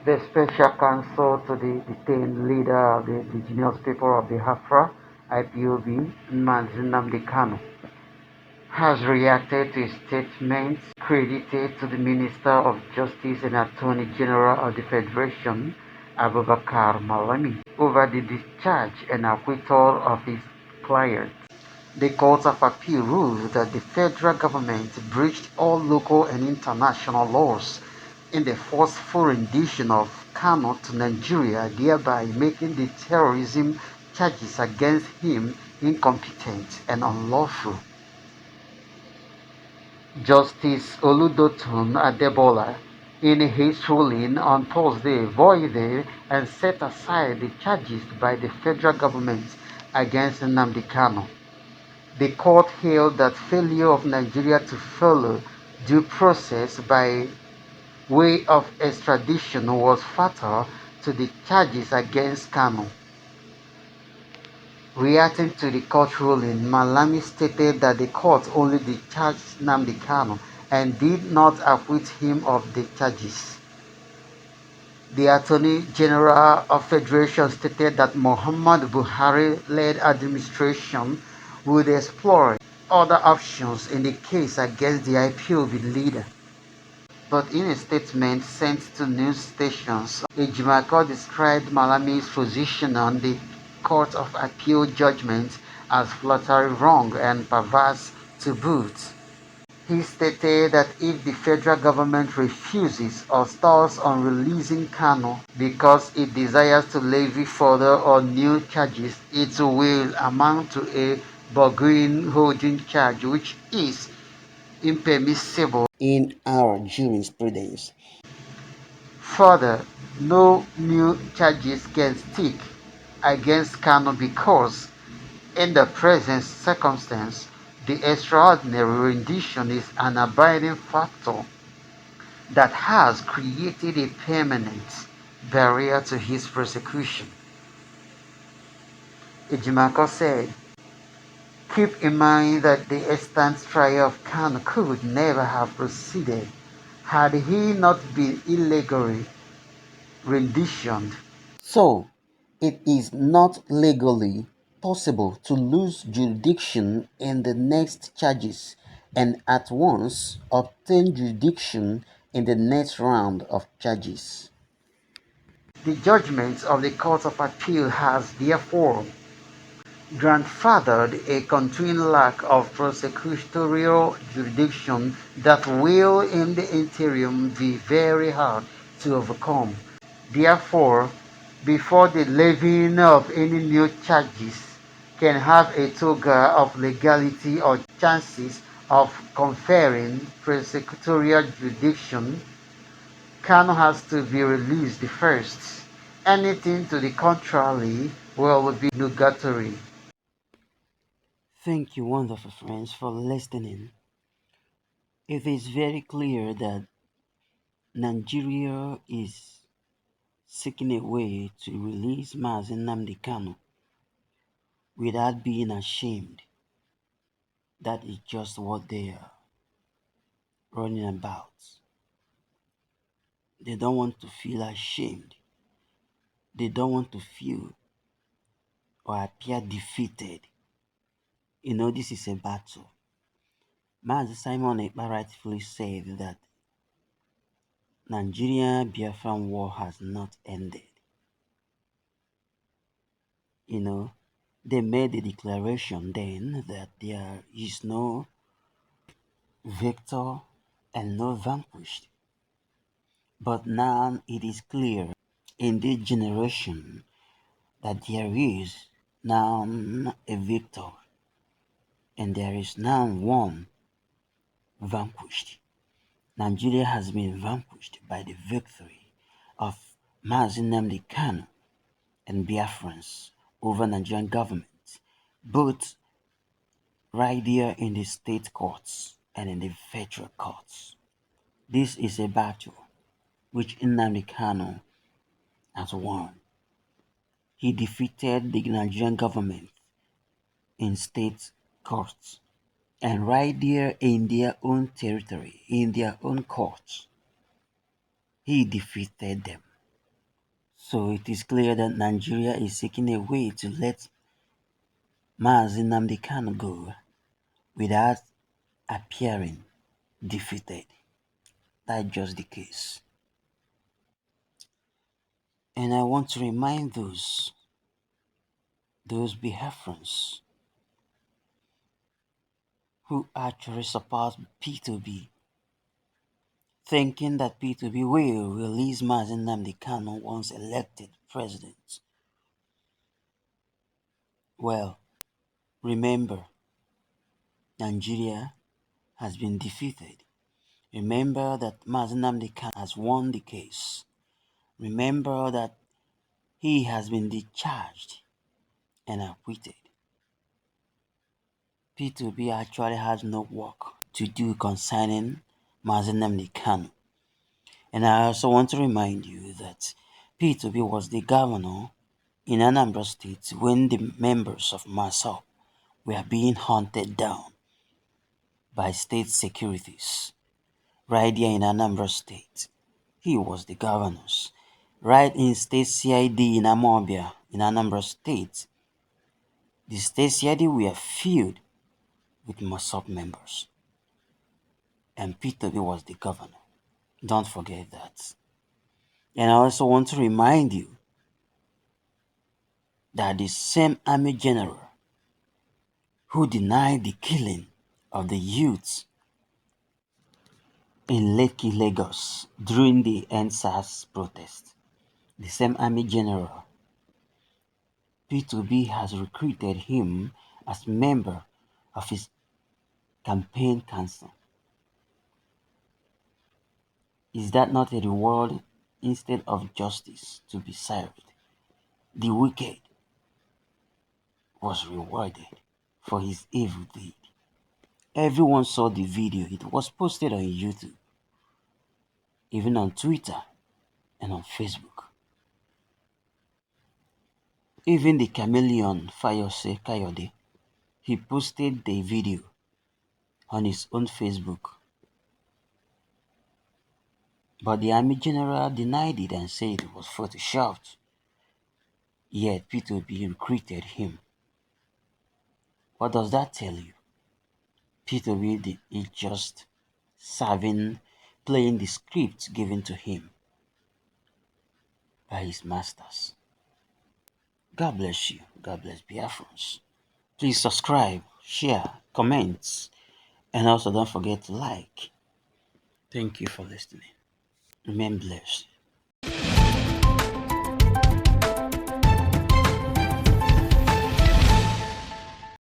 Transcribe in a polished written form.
The special counsel to the detained leader of the Indigenous People of Biafra (IPOB), Nnamdi Kanu, has reacted to a statement credited to the Minister of Justice and Attorney General of the Federation, Abubakar Malami, over the discharge and acquittal of his client. The Court of Appeal ruled that the federal government breached all local and international laws in the forceful rendition of Kanu to Nigeria, thereby making the terrorism charges against him incompetent and unlawful. Justice Oludotun Adebola, in his ruling on Thursday, voided and set aside the charges by the federal government against Nnamdi Kanu. The court held that failure of Nigeria to follow due process by way of extradition was fatal to the charges against Kanu. Reacting to the court ruling, Malami stated that the court only discharged Nnamdi Kanu and did not acquit him of the charges. The Attorney General of Federation stated that Muhammad Buhari-led administration would explore other options in the case against the IPOB leader. But in a statement sent to news stations, Ejimako described Malami's position on the Court of Appeal judgment as flatly wrong and perverse to boot. He stated that if the federal government refuses or stalls on releasing Kanu because it desires to levy further or new charges, it will amount to a bargain holding charge, which is impermissible in our jurisprudence. Further, no new charges can stick against Kanu because, in the present circumstance, the extraordinary rendition is an abiding factor that has created a permanent barrier to his prosecution. Ejimako said, "Keep in mind that the extant trial of Kanu could never have proceeded had he not been illegally renditioned. So, it is not legally possible to lose jurisdiction in the next charges and at once obtain jurisdiction in the next round of charges." The judgment of the Court of Appeal has therefore grandfathered a continuing lack of prosecutorial jurisdiction that will in the interim be very hard to overcome. Therefore, before the levying of any new charges can have a toga of legality or chances of conferring prosecutorial jurisdiction, Kanu has to be released first. Anything to the contrary will be nugatory. Thank you, wonderful friends, for listening. It is very clear that Nigeria is seeking a way to release Mazi Nnamdi Kanu without being ashamed. That is just what they are running about. They don't want to feel ashamed. They don't want to feel or appear defeated. This is a battle. Mazi Simon Ekpa rightfully said that Nigeria-Biafran war has not ended. They made a declaration then that there is no victor and no vanquished. But now it is clear in this generation that there is now a victor and there is now one vanquished. Nigeria has been vanquished by the victory of Mazi Nnamdi Kanu and Biafrans over Nigerian government, both right there in the state courts and in the federal courts. This is a battle which Nnamdi Kanu has won. He defeated the Nigerian government in state courts and right there in their own territory, in their own courts. He defeated them. So it is clear that Nigeria is seeking a way to let Mazi Nnamdi Kanu go without appearing defeated. That's just the case. And I want to remind those Biafrans who actually support P2B, thinking that P2B will release Mazi Nnamdi Kanu once elected president. Well, remember, Nigeria has been defeated. Remember that Mazi Nnamdi Kanu has won the case. Remember that he has been discharged and acquitted. P2B actually has no work to do concerning Mazi Nnamdi Kanu. And I also want to remind you that P2B was the governor in Anambra State when the members of MASAP were being hunted down by state securities right here in Anambra State. He was the governor. Right in State CID in Amobia in Anambra State, the State CID were filled with MASAP members, and P2B was the governor. Don't forget that. And I also want to remind you that the same army general who denied the killing of the youths in Lekki, Lagos during the NSAS protest, the same army general, P2B has recruited him as member of his campaign council. Is that not a reward instead of justice to be served? The wicked was rewarded for his evil deed. Everyone saw the video. It was posted on YouTube, even on Twitter and on Facebook. Even the chameleon Fayose Kayode, he posted the video on his own Facebook. But the army general denied it and said it was photoshopped. Yet P2B recruited him. What does that tell you? P2B is just playing the script given to him by his masters. God bless you. God bless Biafrans. Please subscribe, share, comment, and also don't forget to like. Thank you for listening. Remain blessed.